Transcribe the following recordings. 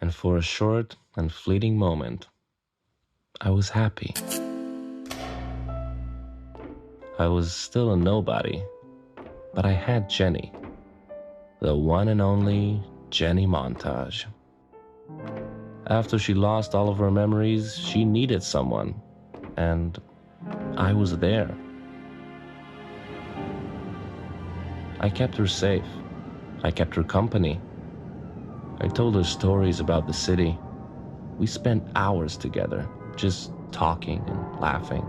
And for a short and fleeting moment, I was happy. I was still a nobody, but I had Jenny, the one and only Jenny Montage. After she lost all of her memories, she needed someone, and I was there. I kept her safe. I kept her company. I told her stories about the city. We spent hours together, just talking and laughing.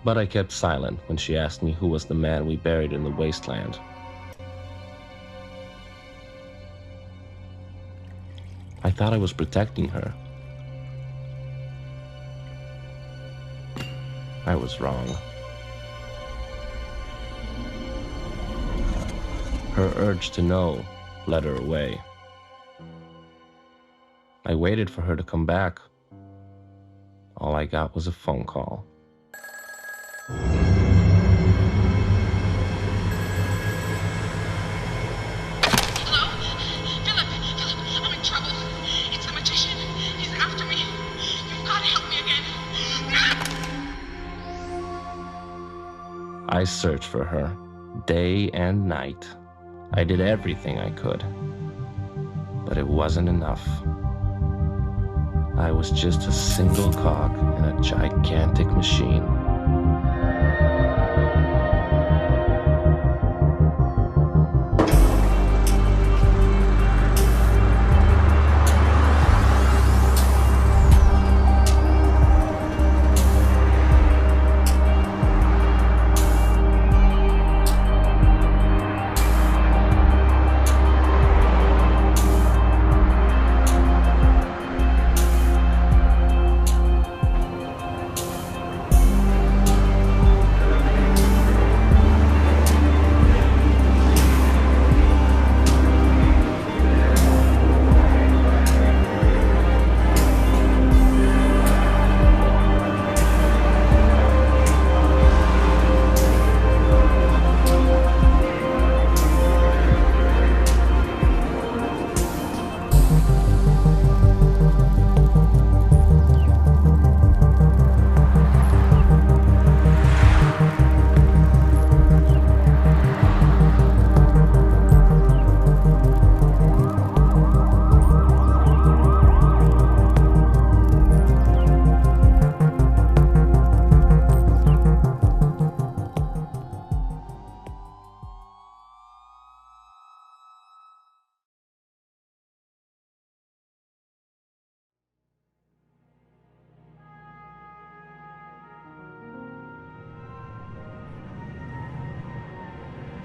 But I kept silent when she asked me who was the man we buried in the wasteland. I thought I was protecting her. I was wrong. Her urge to know led her away. I waited for her to come back. All I got was a phone call. I searched for her, day and night. I did everything I could, but it wasn't enough. I was just a single cog in a gigantic machine.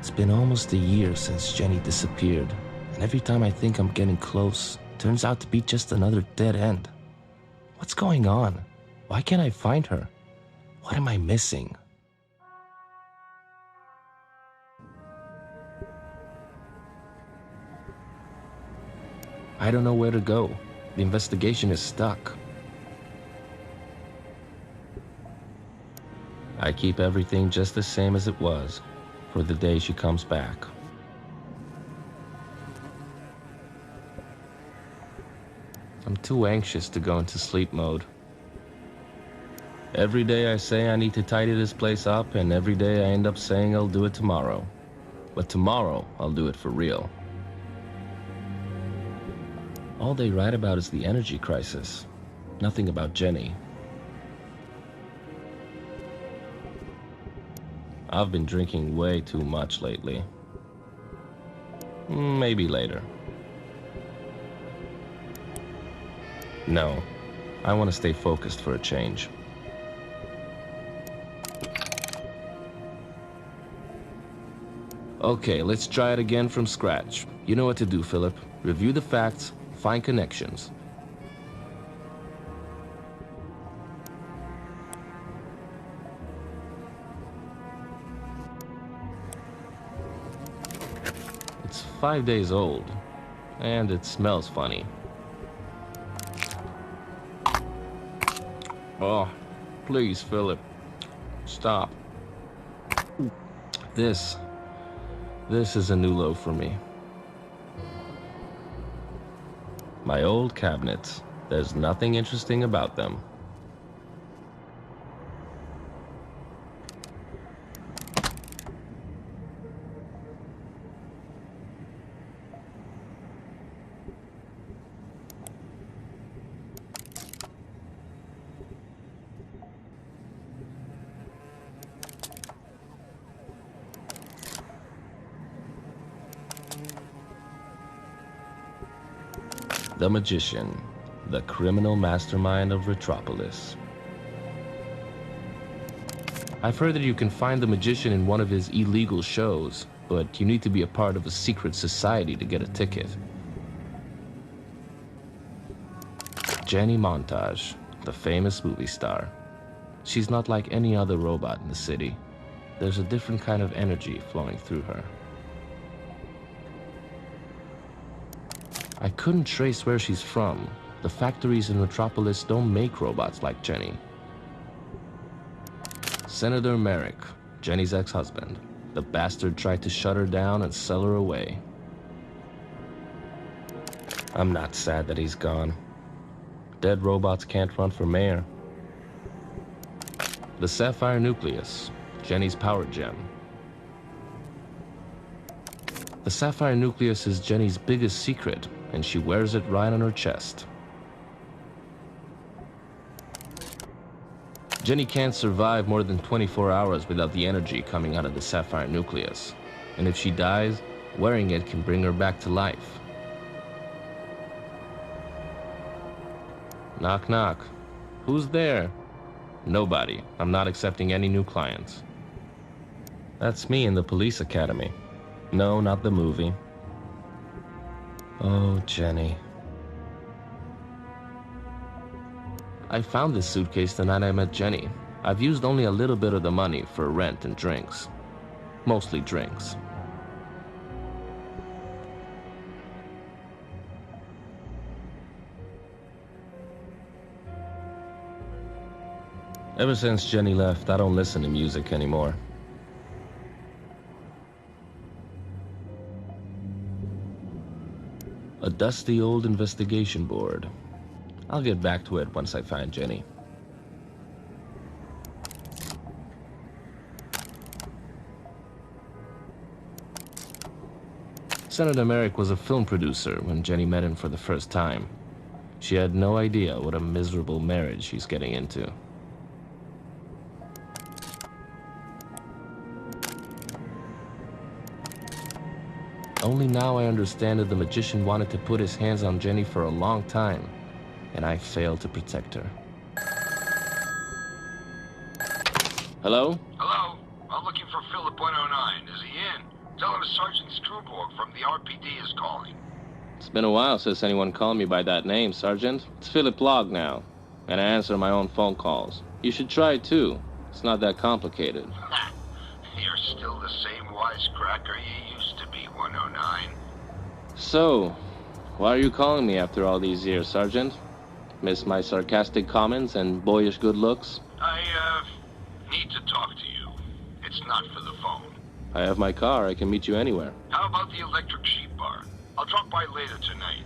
It's been almost a year since Jenny disappeared, and every time I think I'm getting close, it turns out to be just another dead end. What's going on? Why can't I find her? What am I missing? I don't know where to go. The investigation is stuck. I keep everything just the same as it was for the day she comes back. I'm too anxious to go into sleep mode. Every day I say I need to tidy this place up, and every day I end up saying I'll do it tomorrow. But tomorrow, I'll do it for real. All they write about is the energy crisis. Nothing about Jenny. I've been drinking way too much lately. Maybe later. No, I want to stay focused for a change. Okay, let's try it again from scratch. You know what to do, Philip. Review the facts, find connections. It's 5 days old, and it smells funny. Oh, please, Philip, stop. This is a new low for me. My old cabinets, there's nothing interesting about them. The magician, the criminal mastermind of Retropolis. I've heard that you can find the magician in one of his illegal shows, but you need to be a part of a secret society to get a ticket. Jenny Montage, the famous movie star. She's not like any other robot in the city. There's a different kind of energy flowing through her. I couldn't trace where she's from. The factories in Retropolis don't make robots like Jenny. Senator Merrick, Jenny's ex-husband. The bastard tried to shut her down and sell her away. I'm not sad that he's gone. Dead robots can't run for mayor. The Sapphire Nucleus, Jenny's power gem. The Sapphire Nucleus is Jenny's biggest secret, and she wears it right on her chest. Jenny can't survive more than 24 hours without the energy coming out of the Sapphire Nucleus. And if she dies, wearing it can bring her back to life. Knock, knock. Who's there? Nobody. I'm not accepting any new clients. That's me in the police academy. No, not the movie. Oh, Jenny. I found this suitcase the night I met Jenny. I've used only a little bit of the money for rent and drinks. Mostly drinks. Ever since Jenny left, I don't listen to music anymore. A dusty old investigation board. I'll get back to it once I find Jenny. Senator Merrick was a film producer when Jenny met him for the first time. She had no idea what a miserable marriage she's getting into. Only now I understand that the magician wanted to put his hands on Jenny for a long time, and I failed to protect her. Hello? Hello? I'm looking for Philip 109. Is he in? Tell him Sergeant Screwborg from the RPD is calling. It's been a while since anyone called me by that name, Sergeant. It's Philip Log now, and I answer my own phone calls. You should try it too. It's not that complicated. You're still the same wisecracker you used to be, 109. So, why are you calling me after all these years, Sergeant? Miss my sarcastic comments and boyish good looks? I, need to talk to you. It's not for the phone. I have my car. I can meet you anywhere. How about the electric sheep bar? I'll drop by later tonight.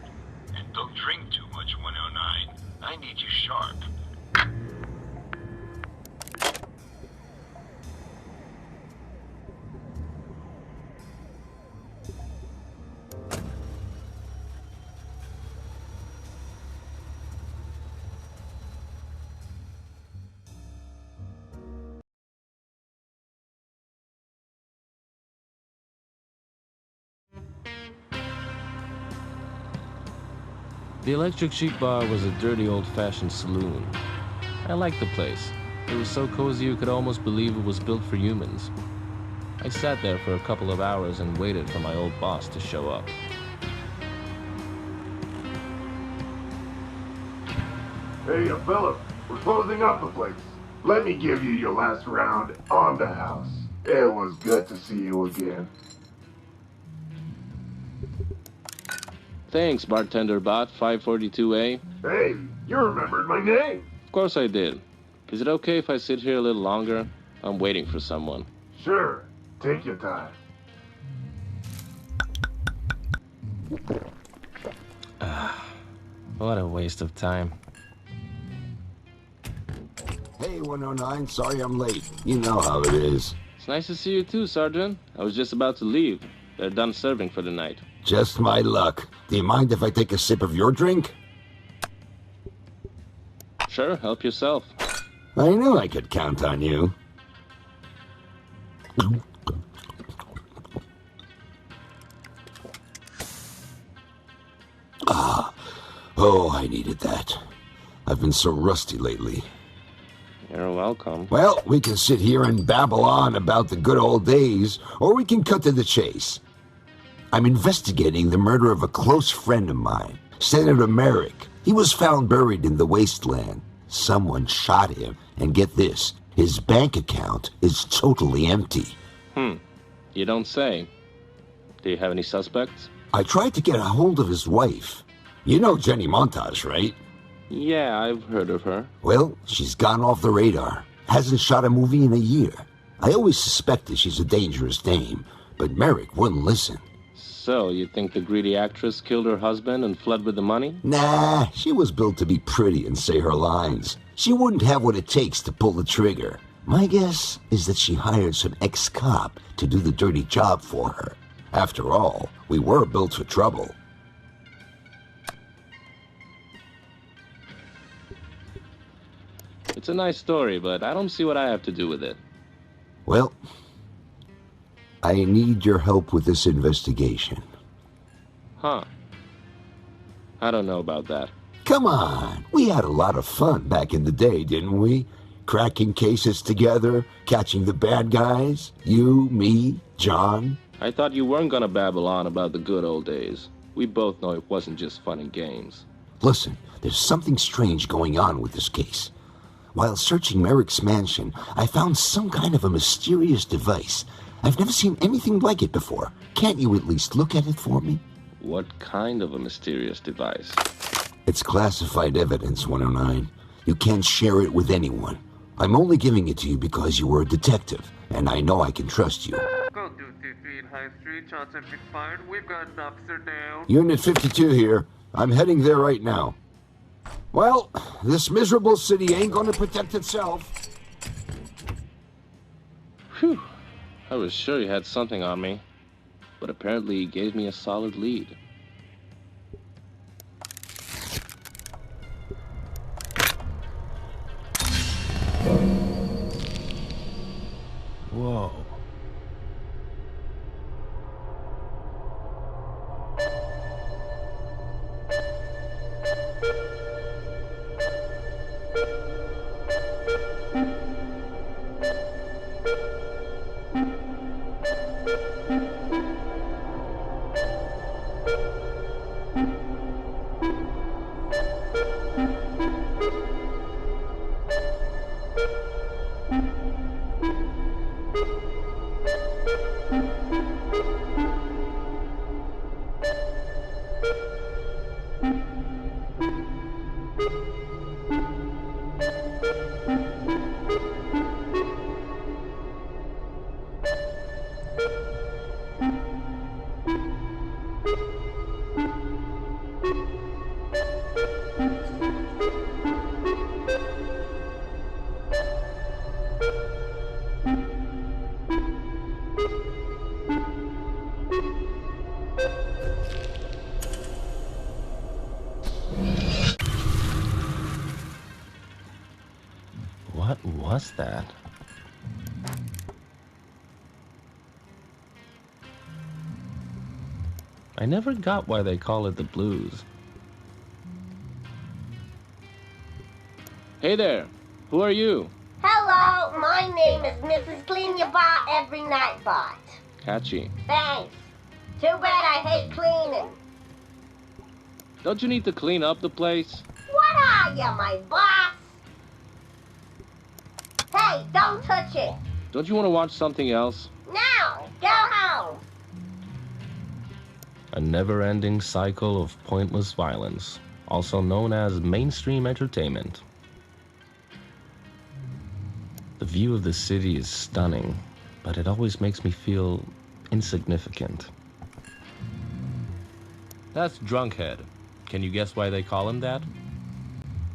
And don't drink too much, 109. I need you sharp. The Electric Sheep Bar was a dirty old-fashioned saloon. I liked the place. It was so cozy you could almost believe it was built for humans. I sat there for a couple of hours and waited for my old boss to show up. Hey, Philip, we're closing up the place. Let me give you your last round on the house. It was good to see you again. Thanks, Bartender Bot 542A. Hey, you remembered my name. Of course I did. Is it okay if I sit here a little longer? I'm waiting for someone. Sure. Take your time. What a waste of time. Hey, 109, sorry I'm late. You know how it is. It's nice to see you too, Sergeant. I was just about to leave. They're done serving for the night. Just my luck. Do you mind if I take a sip of your drink? Sure, help yourself. I knew I could count on you. Oh, I needed that. I've been so rusty lately. You're welcome. Well, we can sit here and babble on about the good old days, or we can cut to the chase. I'm investigating the murder of a close friend of mine, Senator Merrick. He was found buried in the wasteland. Someone shot him, and get this, his bank account is totally empty. You don't say. Do you have any suspects? I tried to get a hold of his wife. You know Jenny Montage, right? Yeah, I've heard of her. Well, she's gone off the radar. Hasn't shot a movie in a year. I always suspected she's a dangerous dame, but Merrick wouldn't listen. So, you think the greedy actress killed her husband and fled with the money? Nah, she was built to be pretty and say her lines. She wouldn't have what it takes to pull the trigger. My guess is that she hired some ex-cop to do the dirty job for her. After all, we were built for trouble. It's a nice story, but I don't see what I have to do with it. Well, I need your help with this investigation. Huh. I don't know about that. Come on, we had a lot of fun back in the day, didn't we? Cracking cases together, catching the bad guys. You, me, John. I thought you weren't gonna babble on about the good old days. We both know it wasn't just fun and games. Listen, there's something strange going on with this case. While searching Merrick's mansion, I found some kind of a mysterious device. I've never seen anything like it before. Can't you at least look at it for me? What kind of a mysterious device? It's classified evidence, 109. You can't share it with anyone. I'm only giving it to you because you were a detective, and I know I can trust you. Go to 2 High Street, shots have been fired. We've got an officer down. Unit 52 here. I'm heading there right now. Well, this miserable city ain't gonna protect itself. Phew. I was sure you had something on me. But apparently you gave me a solid lead. Whoa. What was that? I never got why they call it the blues. Hey there, who are you? Hello, my name is Mrs. Clean Your Bar Every Night Bot. Catchy. Thanks. Too bad I hate cleaning. Don't you need to clean up the place? What are you, my boss? Hey, don't touch it. Don't you want to watch something else? Now, go home. A never-ending cycle of pointless violence, also known as mainstream entertainment. The view of the city is stunning, but it always makes me feel insignificant. That's Drunkhead. Can you guess why they call him that?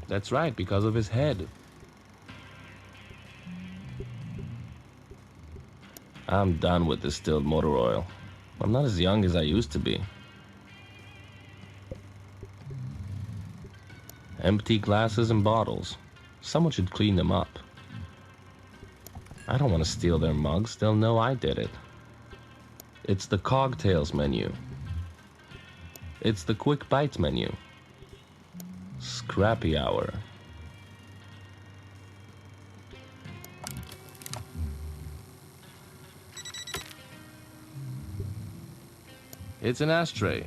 That's right, because of his head. I'm done with distilled motor oil. I'm not as young as I used to be. Empty glasses and bottles. Someone should clean them up. I don't want to steal their mugs. They'll know I did it. It's the Cogtails menu. It's the Quick Bites menu. Scrappy Hour. It's an ashtray,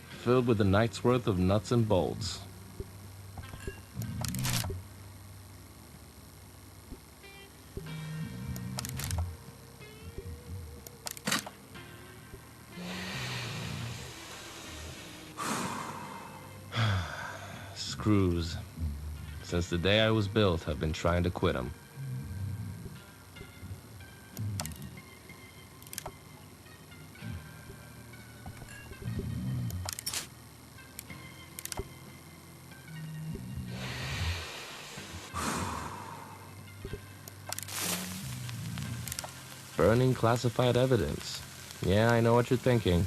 filled with a night's worth of nuts and bolts. Screws. Since the day I was built, I've been trying to quit them. Burning classified evidence. Yeah, I know what you're thinking.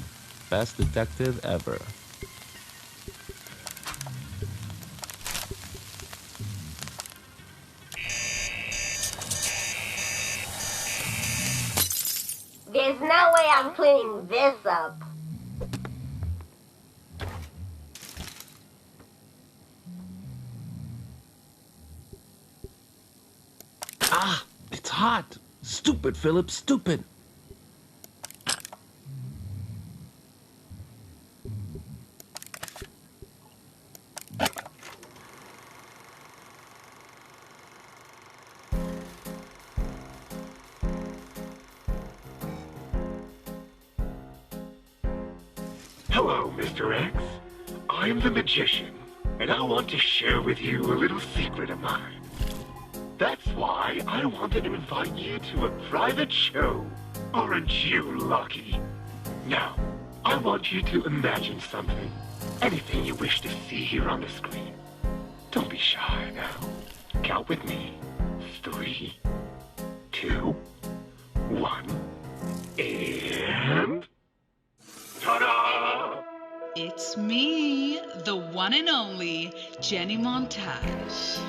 Best detective ever. There's no way I'm cleaning this up. Ah, it's hot. Stupid, Philip, stupid. Hello, Mr. X. I'm the magician, and I want to share with you a little secret of mine. That's why I wanted to invite you to a private show. Aren't you lucky? Now, I want you to imagine something. Anything you wish to see here on the screen. Don't be shy now. Count with me. 3, 2, 1, and... Ta-da! It's me, the one and only Jenny Montage.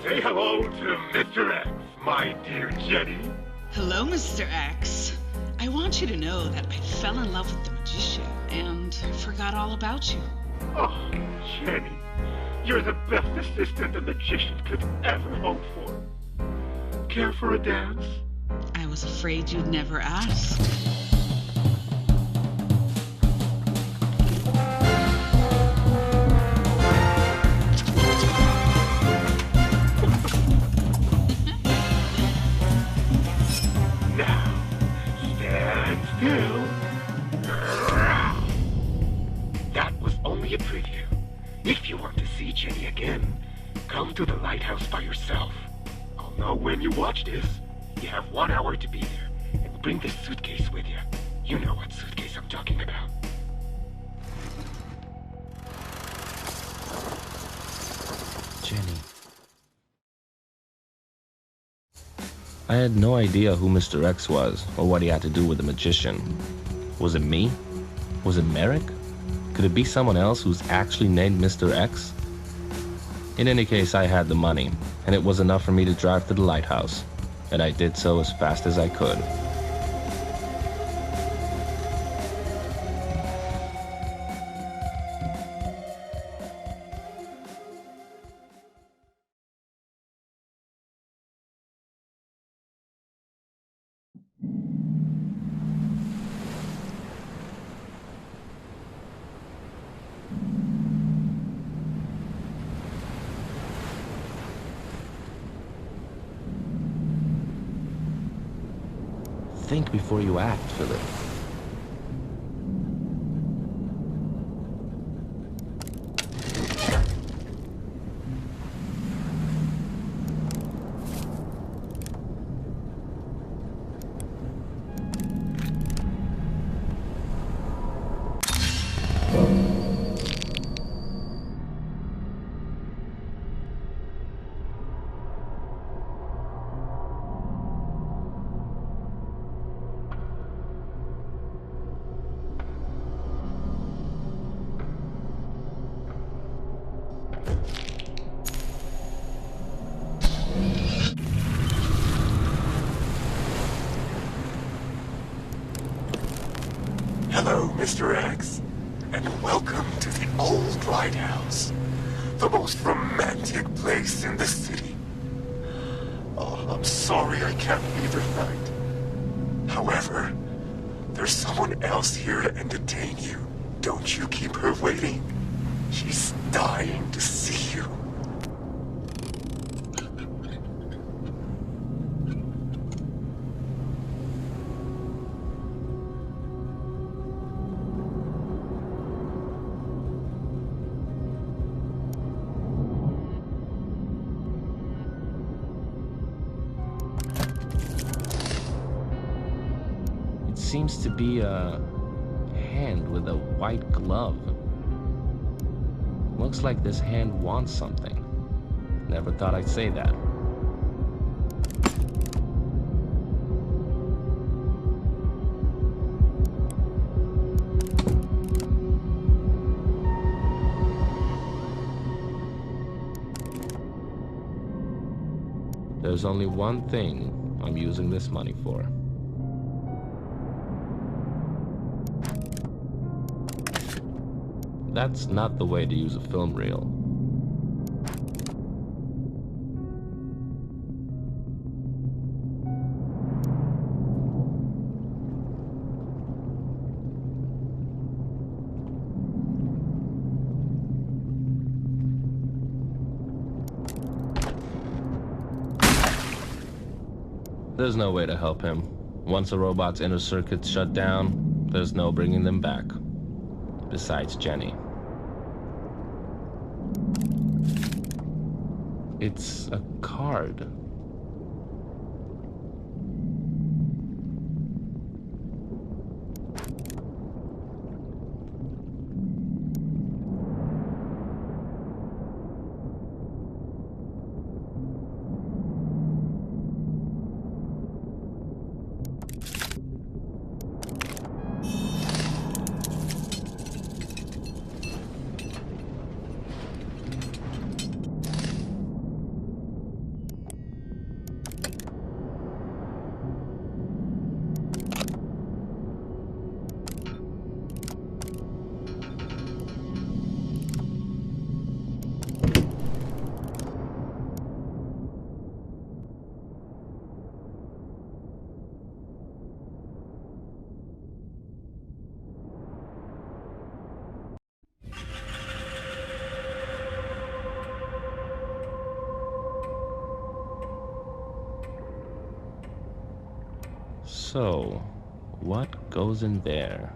Say hello to Mr. X, my dear Jenny. Hello, Mr. X. I want you to know that I fell in love with the magician and forgot all about you. Oh, Jenny, you're the best assistant a magician could ever hope for. Care for a dance? I was afraid you'd never ask. That was only a preview. If you want to see Jenny again, come to the lighthouse by yourself. I'll know when you watch this. You have 1 hour to be there, and bring this suitcase with you. You know what suitcase I'm talking about. Jenny. I had no idea who Mr. X was, or what he had to do with the magician. Was it me? Was it Merrick? Could it be someone else who's actually named Mr. X? In any case, I had the money, and it was enough for me to drive to the lighthouse, and I did so as fast as I could. Think before you act, Philip. Hello, Mr. X, and welcome to the Old Lighthouse, the most romantic place in the city. Oh, I'm sorry I can't be there tonight. However, there's someone else here to entertain you. Don't you keep her waiting. She's dying to see you. It seems to be a hand with a white glove. Looks like this hand wants something. Never thought I'd say that. There's only one thing I'm using this money for. That's not the way to use a film reel. There's no way to help him. Once a robot's inner circuit's shut down, there's no bringing them back. Besides Jenny. It's a card. So, what goes in there?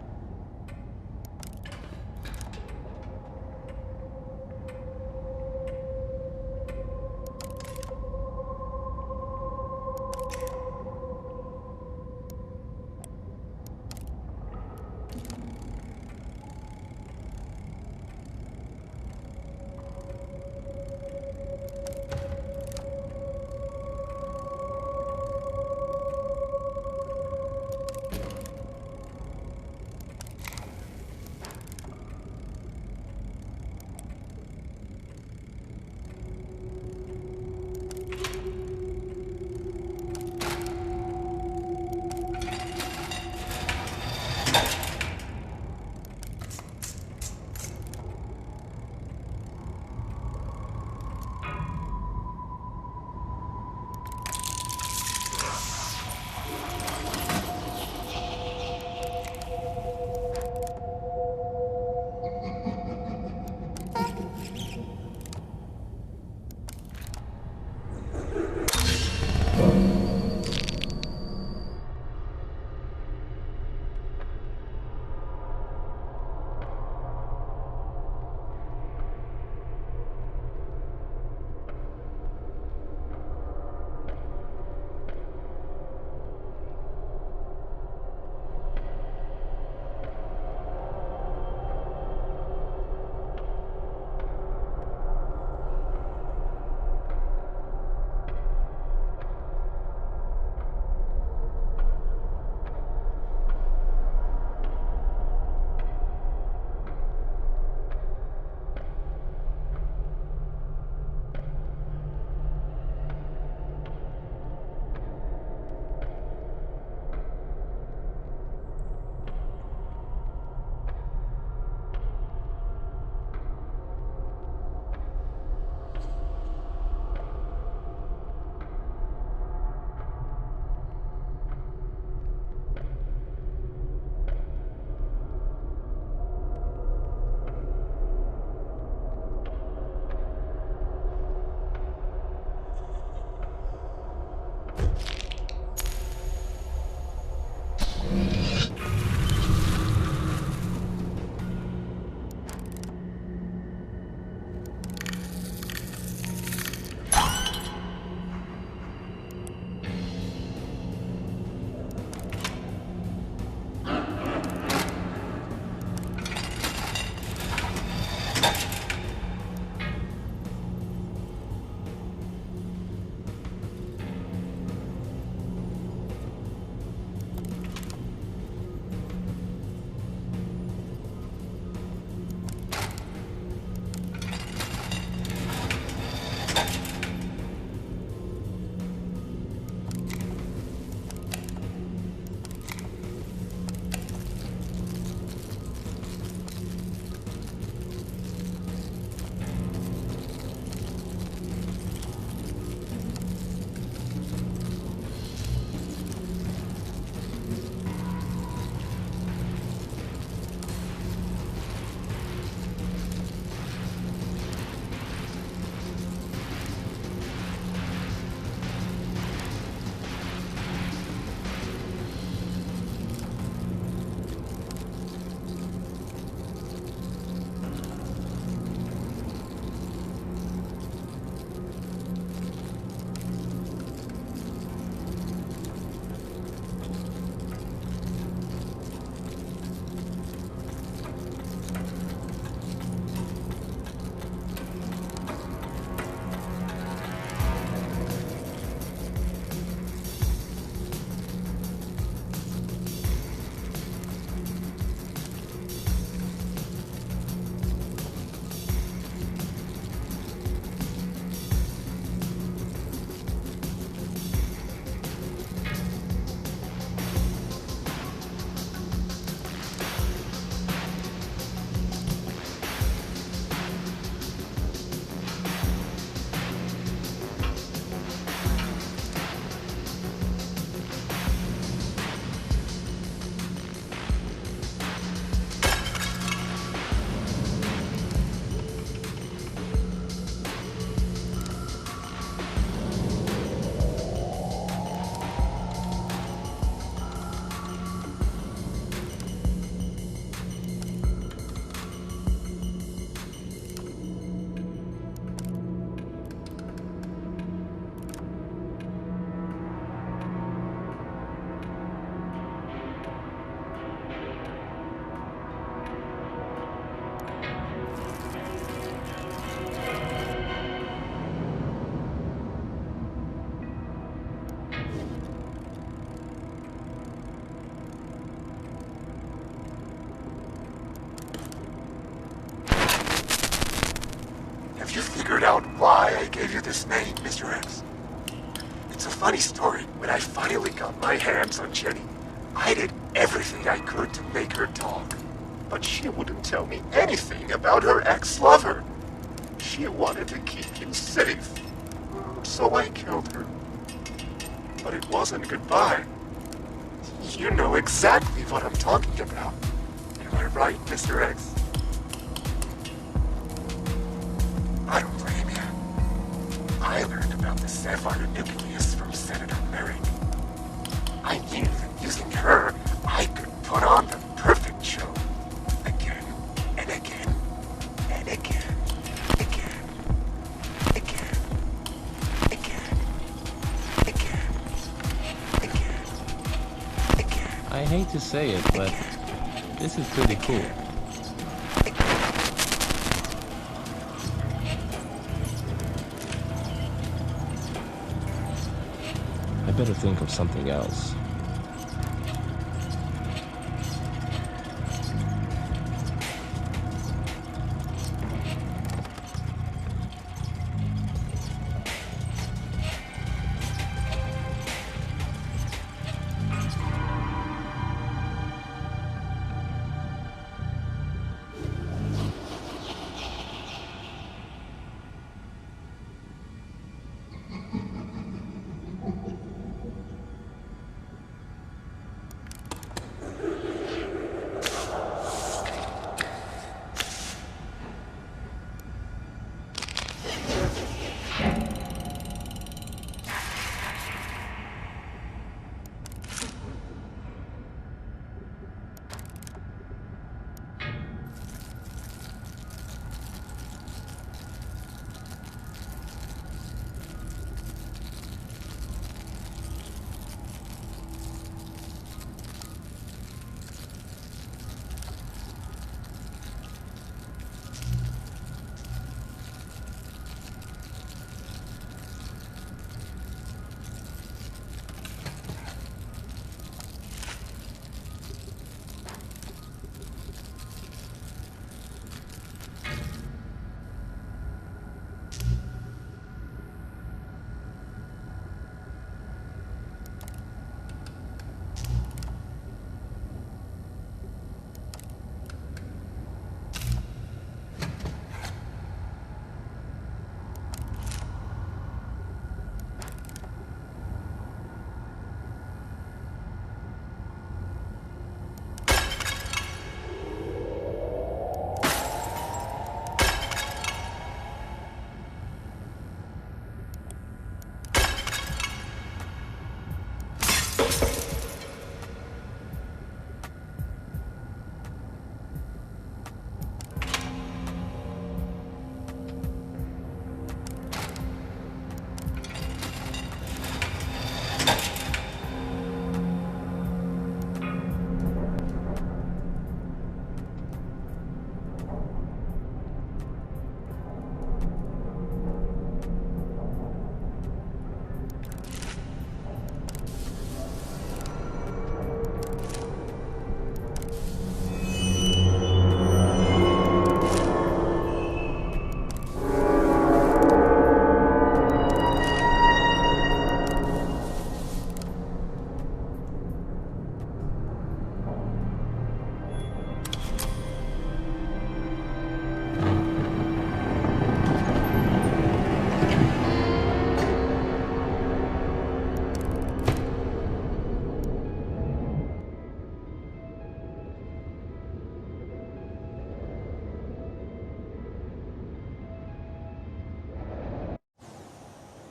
gave you this name, Mr. X. It's a funny story. When I finally got my hands on Jenny, I did everything I could to make her talk. But she wouldn't tell me anything about her ex-lover. She wanted to keep him safe. So I killed her. But it wasn't goodbye. You know exactly what I'm talking about. Am I right, Mr. X? I don't blame you. I learned about the sapphire nucleus from Senator Merrick. I knew that using her, I could put on the perfect show. Again, and again, and again, again, again, again, again, again, again. I hate to say it, but this is pretty cool. I better think of something else.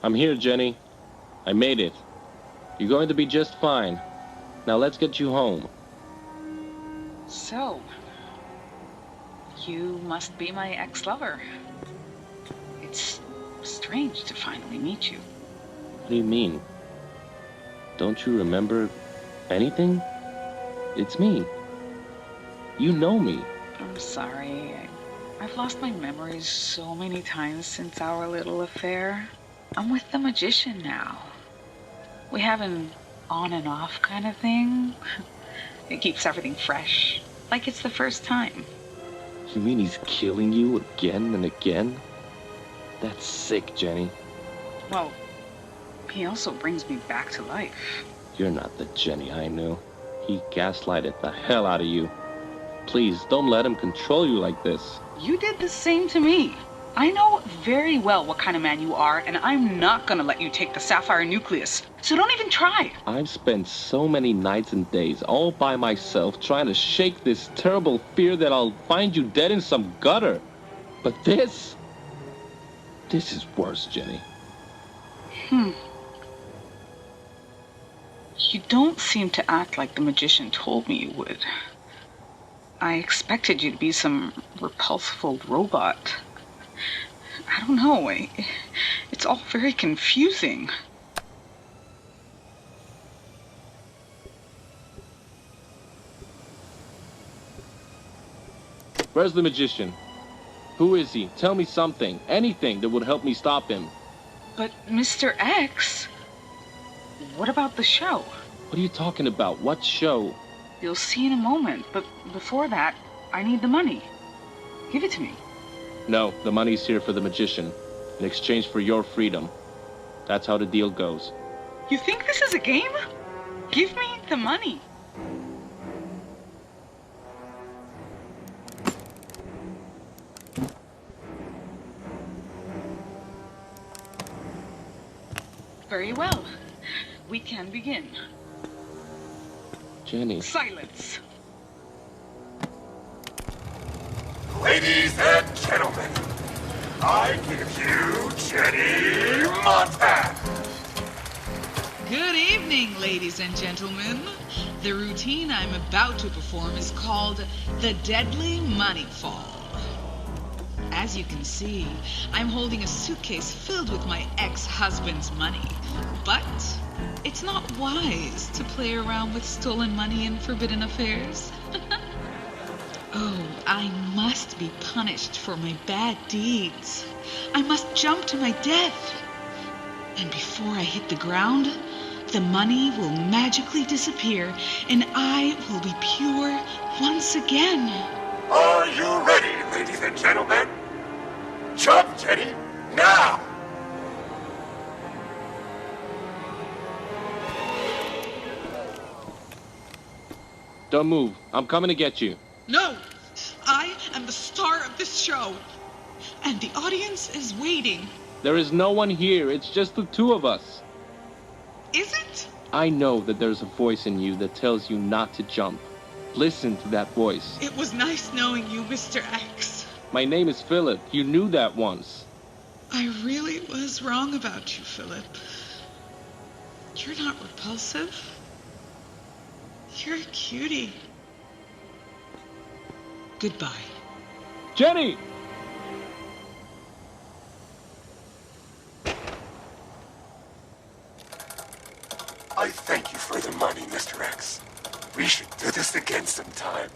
I'm here, Jenny. I made it. You're going to be just fine. Now let's get you home. So, you must be my ex-lover. It's strange to finally meet you. What do you mean? Don't you remember anything? It's me. You know me. I'm sorry. I've lost my memories so many times since our little affair. I'm with the magician now. We have an on and off kind of thing. It keeps everything fresh, like it's the first time. You mean he's killing you again and again? That's sick, Jenny. Well, he also brings me back to life. You're not the Jenny I knew. He gaslighted the hell out of you. Please, don't let him control you like this. You did the same to me. I know very well what kind of man you are, and I'm not gonna let you take the sapphire nucleus. So don't even try. I've spent so many nights and days all by myself trying to shake this terrible fear that I'll find you dead in some gutter. But this is worse, Jenny. You don't seem to act like the magician told me you would. I expected you to be some repulsive old robot. I don't know. It's all very confusing. Where's the magician? Who is he? Tell me something. Anything that would help me stop him. But Mr. X, what about the show? What are you talking about? What show? You'll see in a moment, but before that, I need the money. Give it to me. No, the money's here for the magician, in exchange for your freedom. That's how the deal goes. You think this is a game? Give me the money. Very well. We can begin. Jenny. Silence. Ladies and gentlemen, I give you Jenny Montag. Good evening, ladies and gentlemen. The routine I'm about to perform is called the Deadly Money Fall. As you can see, I'm holding a suitcase filled with my ex-husband's money. But it's not wise to play around with stolen money in forbidden affairs. Oh, I must be punished for my bad deeds. I must jump to my death. And before I hit the ground, the money will magically disappear and I will be pure once again. Are you ready, ladies and gentlemen? Jump, Jenny, now! Don't move. I'm coming to get you. No, I am the star of this show. And the audience is waiting. There is no one here. It's just the two of us. Is it? I know that there's a voice in you that tells you not to jump. Listen to that voice. It was nice knowing you, Mr. X. My name is Philip. You knew that once. I really was wrong about you, Philip. You're not repulsive. You're a cutie. Goodbye. Jenny! I thank you for the money, Mr. X. We should do this again sometime.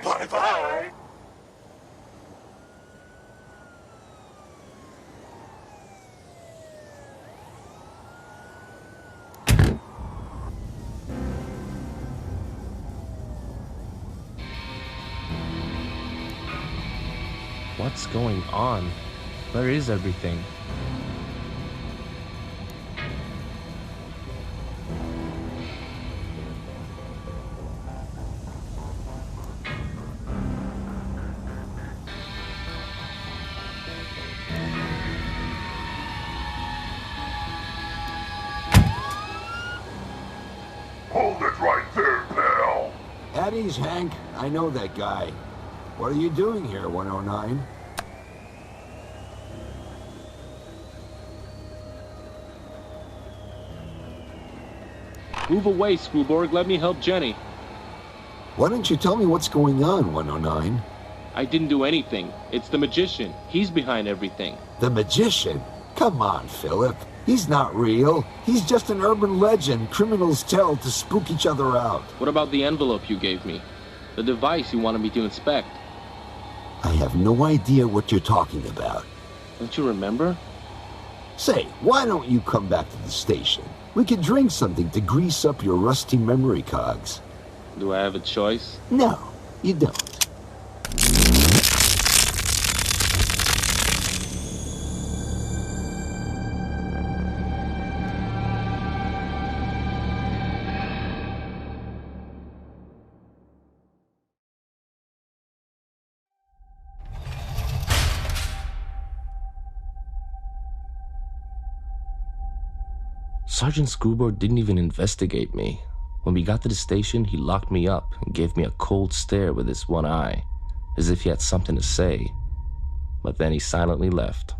Bye-bye. What's going on? Where is everything? Hold it right there, pal. At ease, Hank. I know that guy. What are you doing here, 109? Move away, Screwborg. Let me help Jenny. Why don't you tell me what's going on, 109? I didn't do anything. It's the magician. He's behind everything. The magician? Come on, Philip. He's not real. He's just an urban legend criminals tell to spook each other out. What about the envelope you gave me? The device you wanted me to inspect? I have no idea what you're talking about. Don't you remember? Say, why don't you come back to the station? We could drink something to grease up your rusty memory cogs. Do I have a choice? No, you don't. Sergeant Screwboard didn't even investigate me. When we got to the station, he locked me up and gave me a cold stare with his one eye, as if he had something to say. But then he silently left.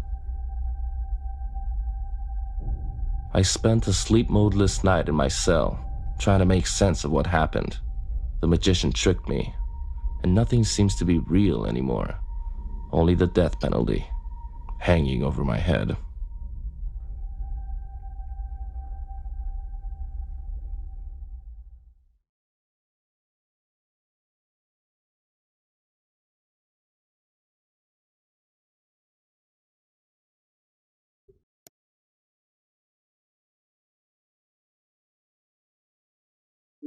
I spent a sleep-modeless night in my cell, trying to make sense of what happened. The magician tricked me, and nothing seems to be real anymore. Only the death penalty, hanging over my head.